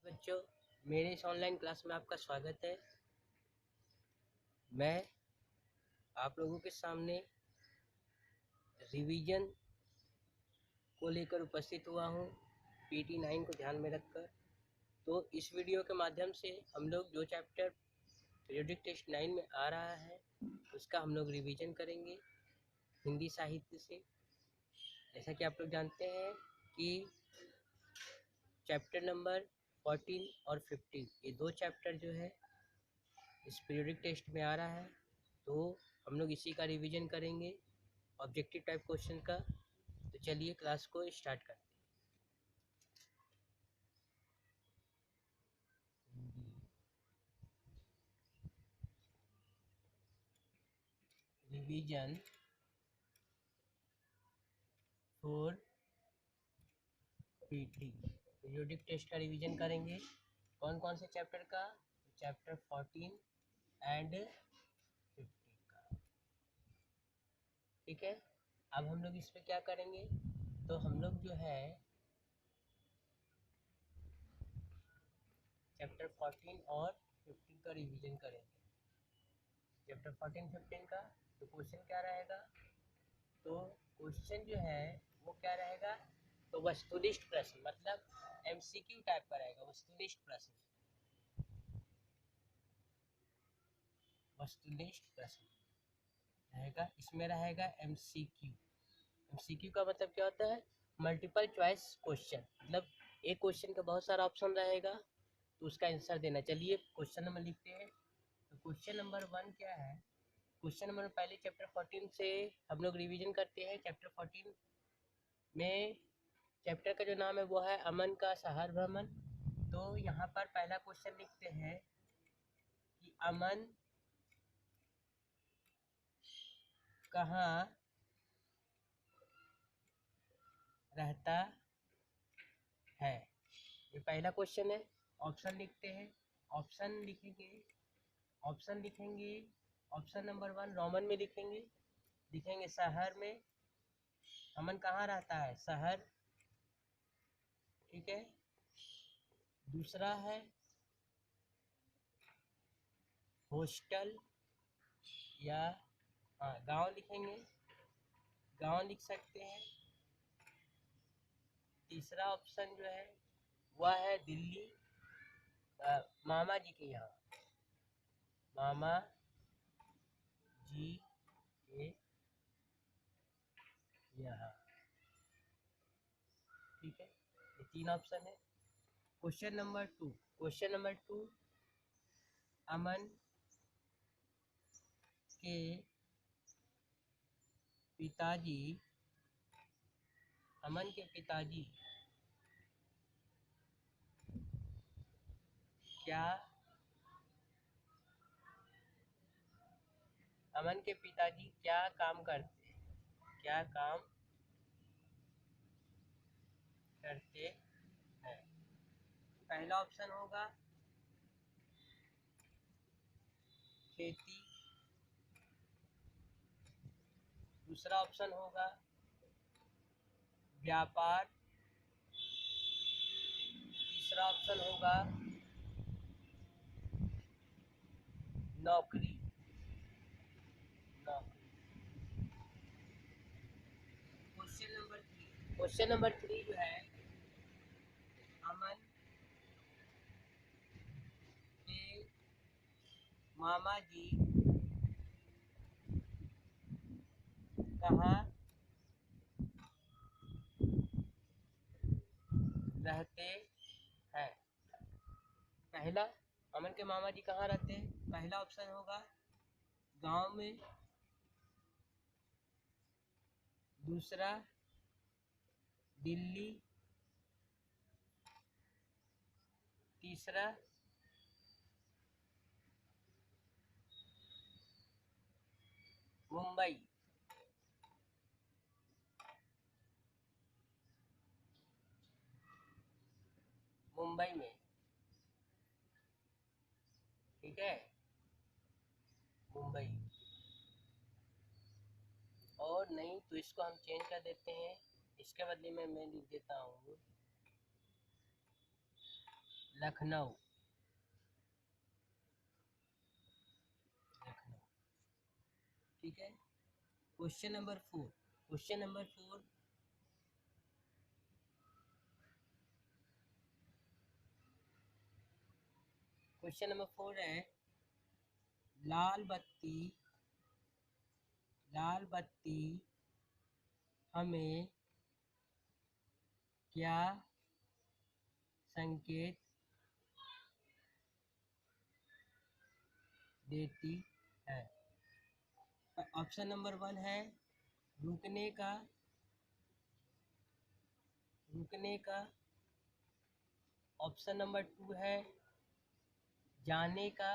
बच्चों, मेरे इस ऑनलाइन क्लास में आपका स्वागत है। मैं आप लोगों के सामने रिवीजन को लेकर उपस्थित हुआ हूँ, पीटी 9 को ध्यान में रखकर। तो इस वीडियो के माध्यम से हम लोग जो चैप्टर पीरियोडिक टेस्ट 9 में आ रहा है उसका हम लोग रिवीजन करेंगे हिंदी साहित्य से। जैसा कि आप लोग जानते हैं कि चैप्टर नंबर 14 और 15 ये दो चैप्टर जो है इस पीरियोडिक टेस्ट में आ रहा है, तो हम लोग इसी का रिवीजन करेंगे ऑब्जेक्टिव टाइप क्वेश्चन का। तो चलिए क्लास को स्टार्ट करते हैं। Revision for PT periodic test का रिवीजन करेंगे। कौन कौन से चैप्टर का? चैप्टर 14 एंड 15 का। ठीक है, अब हम लोग इसमें क्या करेंगे, तो हम लोग जो है चैप्टर 14 और 15 का रिवीजन करेंगे। चैप्टर 14 15 का तो क्वेश्चन क्या रहेगा, तो क्वेश्चन जो है वो क्या रहेगा, तो वस्तुनिष्ठ प्रश्न, मतलब एमसीक्यू टाइप का रहेगा। वस्तुनिष्ठ प्रश्न, वस्तुनिष्ठ प्रश्न रहेगा। इसमें रहेगा एमसीक्यू। एमसीक्यू का मतलब क्या होता है? मल्टीपल चॉइस क्वेश्चन, मतलब एक क्वेश्चन का बहुत सारा ऑप्शन रहेगा तो उसका आंसर देना। चलिए क्वेश्चन नंबर लिखते हैं। तो क्वेश्चन नंबर 1 क्या है? क्वेश्चन नंबर पहले चैप्टर 14 से हम लोग रिवीजन करते हैं। चैप्टर 14 में चैप्टर का जो नाम है वो है अमन का शहर भ्रमण। तो यहाँ पर पहला क्वेश्चन लिखते हैं कि अमन कहाँ रहता है, ये पहला क्वेश्चन है। ऑप्शन लिखते हैं, ऑप्शन लिखेंगे, ऑप्शन लिखेंगे। ऑप्शन नंबर 1 रोमन में लिखेंगे, लिखेंगे शहर में। अमन कहाँ रहता है? शहर। ठीक है। दूसरा है हॉस्टल या गांव लिखेंगे, गांव लिख सकते हैं। तीसरा ऑप्शन जो है वह है दिल्ली, मामा जी के यहाँ, मामा जी के यहाँ। ठीक है, ये 3 ऑप्शन है। क्वेश्चन नंबर 2, क्वेश्चन नंबर 2 अमन के पिताजी, अमन के पिताजी क्या, अमन के पिताजी क्या काम करते हैं, क्या काम करते हैं? पहला ऑप्शन होगा खेती, दूसरा ऑप्शन होगा व्यापार, तीसरा ऑप्शन होगा नौकरी, नौकरी। क्वेश्चन नंबर 3 जो है अमन के मामा जी कहाँ रहते हैं? पहला, अमन के मामा जी कहाँ रहते हैं? पहला ऑप्शन होगा गांव में, दूसरा दिल्ली, तीसरा मुंबई। मुंबई में। ठीक है, मुंबई। और नहीं तो इसको हम चेंज कर देते हैं, इसके बदले में मैं लिख देता हूँ लखनऊ, लखनऊ। ठीक है। Question number 4, question number 4, question number 4 है लाल बत्ती, लाल बत्ती हमें क्या संकेत देती है। ऑप्शन नंबर 1 है रुकने का, रुकने का। ऑप्शन नंबर 2 है जाने का,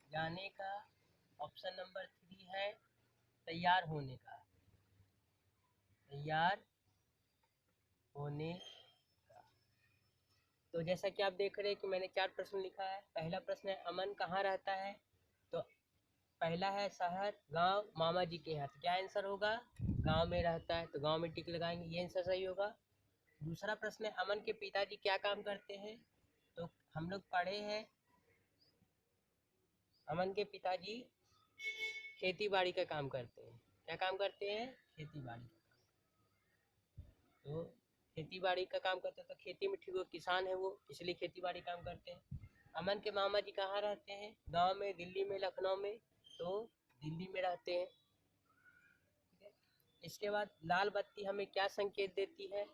जाने का। ऑप्शन नंबर 3 है तैयार होने का, तैयार होने का। तो जैसा कि आप देख रहे हैं कि मैंने 4 प्रश्न लिखा है। पहला प्रश्न है अमन कहाँ रहता है, तो पहला है शहर, गांव, मामा जी के यहाँ। तो क्या आंसर होगा, गांव में रहता है, तो गांव में टिक लगाएंगे, ये आंसर सही होगा। दूसरा प्रश्न है अमन के पिताजी क्या काम करते हैं, तो हम लोग पढ़े हैं अमन के पिताजी खेती बाड़ी का काम करते हैं। क्या काम करते हैं, खेती बाड़ी का। तो खेती बाड़ी का काम करते हैं, तो खेती में ठीक वो किसान है वो, इसलिए खेती बाड़ी काम करते हैं। अमन के मामा जी कहाँ रहते हैं, गांव में, दिल्ली में, लखनऊ में, तो दिल्ली में रहते हैं। ठीक है। इसके बाद लाल बत्ती हमें क्या संकेत देती है,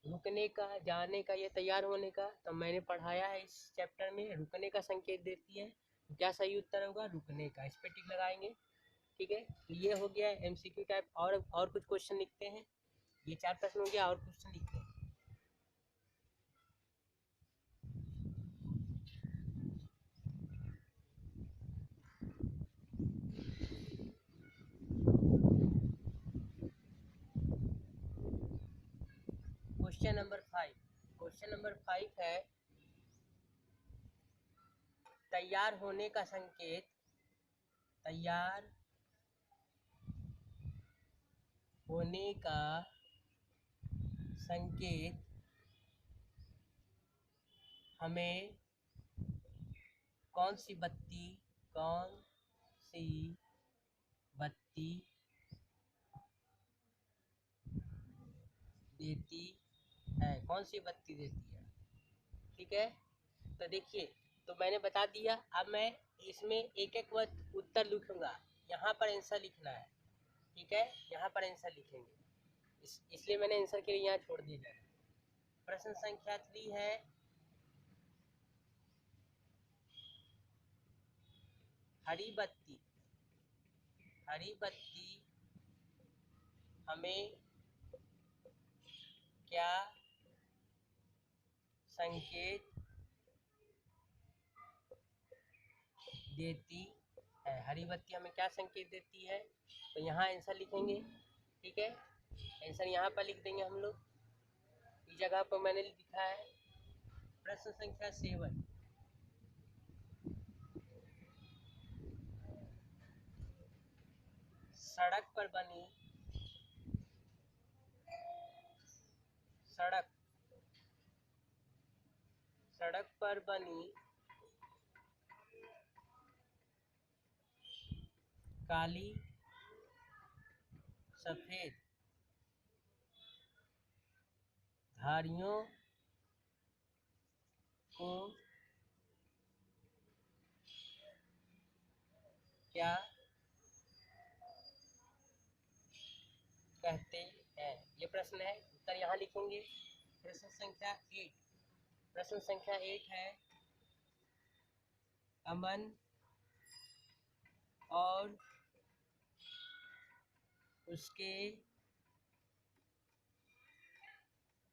रुकने का, जाने का या तैयार होने का। तो मैंने पढ़ाया है इस चैप्टर में, रुकने का संकेत देती है। तो क्या सही उत्तर होगा, रुकने का। इस पे टिक लगाएंगे। ठीक है। तो ये हो गया एमसीक्यू टाइप। और कुछ क्वेश्चन लिखते हैं। ये 4 प्रश्न हो गया, और क्वेश्चन लिखते हैं। क्वेश्चन नंबर 5, क्वेश्चन नंबर 5 है तैयार होने का संकेत, तैयार होने का संकेत हमें कौन सी बत्ती, कौन सी बत्ती देती है, कौन सी बत्ती देती है। ठीक है। तो देखिए, तो मैंने बता दिया। अब मैं इसमें एक एक उत्तर लिखूंगा, यहाँ पर आंसर लिखना है। ठीक है, यहाँ पर आंसर लिखेंगे। इसलिए मैंने आंसर के लिए यहाँ छोड़ दिया है। प्रश्न संख्या 3 है हरी बत्ती, हरी बत्ती हमें क्या संकेत देती है, हरी बत्ती हमें क्या संकेत देती है। तो यहाँ आंसर लिखेंगे। ठीक है, आंसर यहाँ पर लिख देंगे हम लोग। इस जगह पर मैंने लिखा है प्रश्न संख्या 7, सड़क पर बनी, सड़क, सड़क पर बनी काली सफेद धारियों को क्या कहते हैं, ये प्रश्न है। उत्तर यहाँ लिखेंगे। प्रश्न संख्या 8, प्रश्न संख्या 8 है अमन और उसके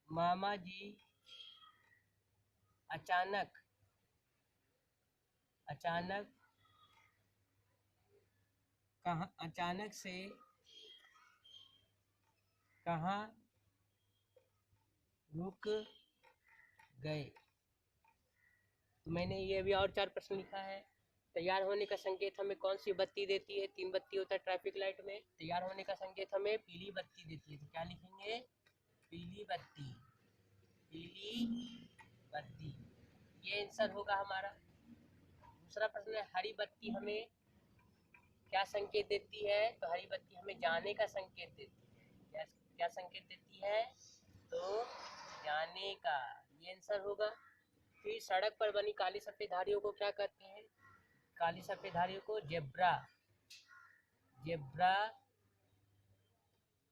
मामा जी अचानक, अचानक कहाँ, अचानक से कहाँ रुक गए। तो मैंने ये भी और 4 प्रश्न लिखा है। तैयार होने का संकेत हमें कौन सी बत्ती देती है, 3 बत्ती होता है ट्रैफिक लाइट में। तैयार होने का संकेत हमें पीली बत्ती देती है। तो क्या लिखेंगे, पीली बत्ती, पीली बत्ती, ये आंसर होगा हमारा। दूसरा प्रश्न है, हरी बत्ती हमें क्या संकेत देती है? तो हरी बत्ती हमें जाने का संकेत देती है। क्या क्या संकेत देती है? तो जाने का, ये आंसर होगा। फिर सड़क पर बनी काली सफेद धारियों को क्या कहते हैं? काली सफेद धारियों को जेब्रा, जेब्रा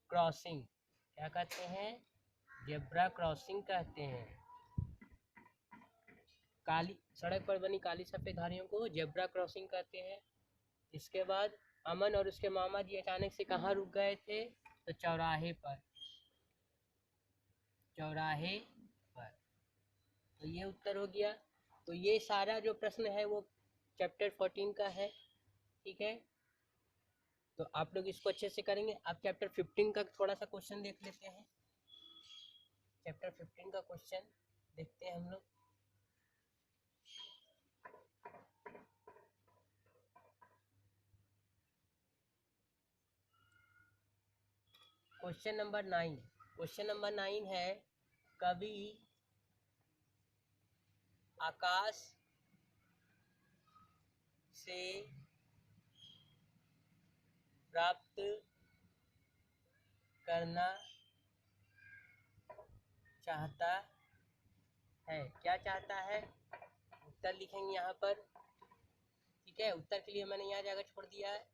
क्रॉसिंग क्या कहते हैं? जेब्रा क्रॉसिंग कहते हैं। काली सड़क पर बनी काली सफेद धारियों को जेब्रा क्रॉसिंग कहते हैं। इसके बाद अमन और उसके मामा जी अचानक से कहाँ रुक गए थे? तो चौराहे पर, चौराहे पर। तो ये उत्तर हो गया। तो ये सारा जो प्रश्न है वो चैप्टर 14 का है, ठीक है। तो आप लोग इसको अच्छे से करेंगे। अब चैप्टर 15 का थोड़ा सा क्वेश्चन देख लेते हैं। चैप्टर 15 का क्वेश्चन देखते हैं हम लोग। क्वेश्चन नंबर 9, क्वेश्चन नंबर 9 है, कभी आकाश से प्राप्त करना चाहता है। क्या चाहता है? उत्तर लिखेंगे यहाँ पर, ठीक है। उत्तर के लिए मैंने यहाँ जगह छोड़ दिया है।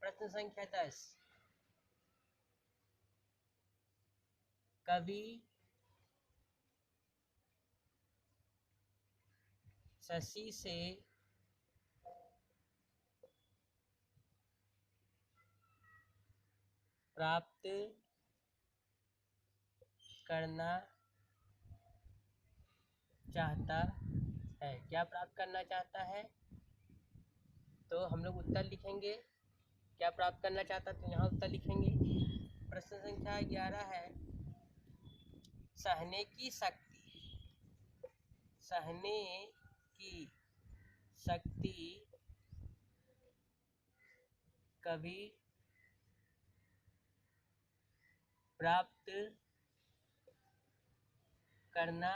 प्रश्न संख्या 10, कभी शशि से प्राप्त करना चाहता है। क्या प्राप्त करना चाहता है? तो हम लोग उत्तर लिखेंगे, क्या प्राप्त करना चाहता, तो यहाँ उत्तर लिखेंगे। प्रश्न संख्या 11 है, सहने की शक्ति, सहने की शक्ति कभी प्राप्त करना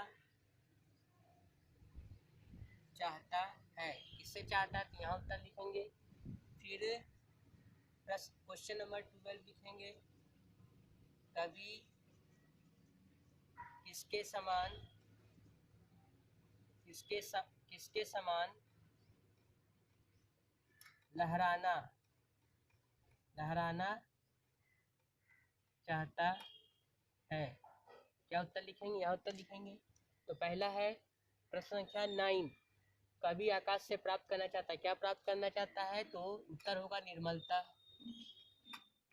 चाहता है। किससे चाहता है? तो यहाँ उत्तर लिखेंगे। फिर क्वेश्चन नंबर 12 लिखेंगे, कभी किसके समान, किसके समान लहराना, लहराना चाहता है। क्या उत्तर लिखेंगे? यहाँ उत्तर लिखेंगे। तो पहला है प्रश्न संख्या 9, कभी आकाश से प्राप्त करना चाहता है। क्या प्राप्त करना चाहता है? तो उत्तर होगा निर्मलता,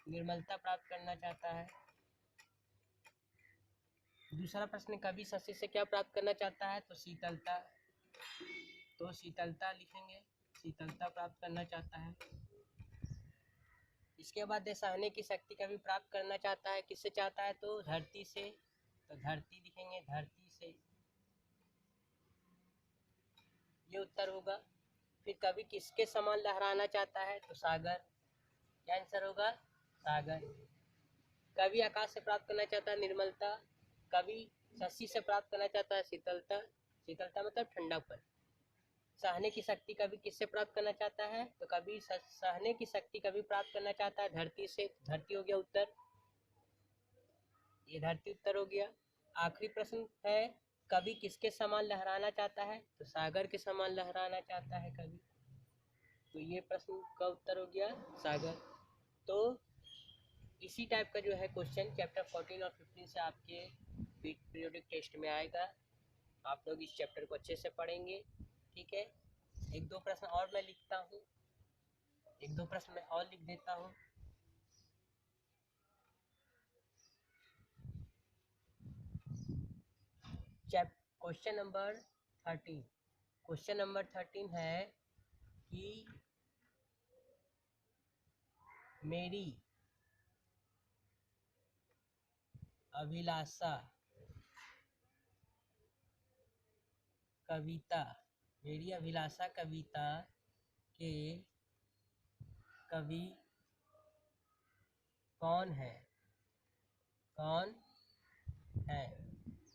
निर्मलता प्राप्त करना चाहता है। दूसरा प्रश्न, कभी शशि से क्या प्राप्त करना चाहता है? तो शीतलता, तो शीतलता लिखेंगे, शीतलता प्राप्त करना चाहता है। इसके बाद सहने की शक्ति कभी प्राप्त करना चाहता है। किससे चाहता है? तो धरती से, तो धरती लिखेंगे, धरती से, ये उत्तर होगा। फिर कभी किसके समान लहराना चाहता है? तो सागर, क्या आंसर होगा? सागर। कभी आकाश से प्राप्त करना चाहता है निर्मलता, कभी शशि से प्राप्त करना चाहता है शीतलता, शीतलता मतलब ठंडापन। सहने की शक्ति कभी किससे प्राप्त करना चाहता है? तो कभी सहने की शक्ति कभी प्राप्त करना चाहता है धरती से, धरती हो गया उत्तर, ये धरती उत्तर हो गया। आखिरी प्रश्न है, कभी किसके समान लहराना चाहता है? तो सागर के समान लहराना चाहता है कभी, तो ये प्रश्न का उत्तर हो गया सागर। तो इसी टाइप का जो है क्वेश्चन चैप्टर 14 और 15 से आपके पीरियोडिक टेस्ट में आएगा। आप लोग इस चैप्टर को अच्छे से पढ़ेंगे, ठीक है। एक दो प्रश्न और मैं लिखता हूँ, एक दो प्रश्न मैं और लिख देता हूँ। क्वेश्चन नंबर 13, क्वेश्चन नंबर 13 है कि मेरी अभिलाषा कविता, मेरी अभिलाषा कविता के कवि कौन है, कौन है?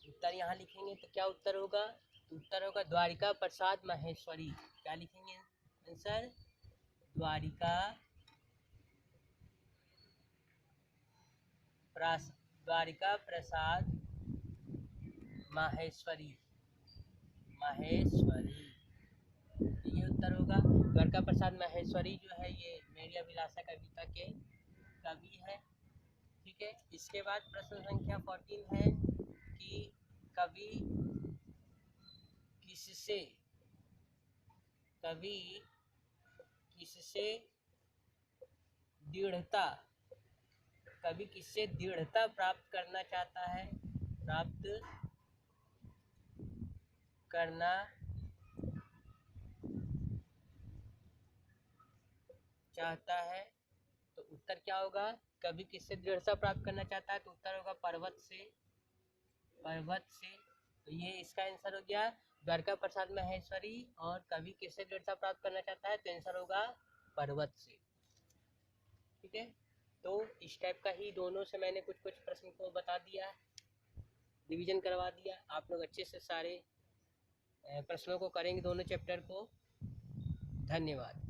उत्तर यहाँ लिखेंगे तो क्या उत्तर होगा? तो उत्तर होगा द्वारिका प्रसाद माहेश्वरी। क्या लिखेंगे आंसर? द्वारिका प्रसाद माहेश्वरी। तो ये उत्तर होगा। द्वारिका प्रसाद माहेश्वरी जो है ये मेरी अभिलाषा कविता के कवि है। ठीक है, इसके बाद प्रश्न संख्या 14 है कि कवि किससे दृढ़ता प्राप्त करना चाहता है? तो उत्तर क्या होगा? कवि किससे दृढ़ता प्राप्त करना चाहता है? तो उत्तर होगा पर्वत से। तो ये इसका आंसर हो गया द्वारका प्रसाद माहेश्वरी। और कवि किससे दृढ़ता प्राप्त करना चाहता है? तो आंसर होगा पर्वत से। ठीक है, तो इस टाइप का ही दोनों से मैंने कुछ प्रश्न को बता दिया, रिवीजन करवा दिया। आप लोग अच्छे से सारे प्रश्नों को करेंगे, दोनों चैप्टर को। धन्यवाद।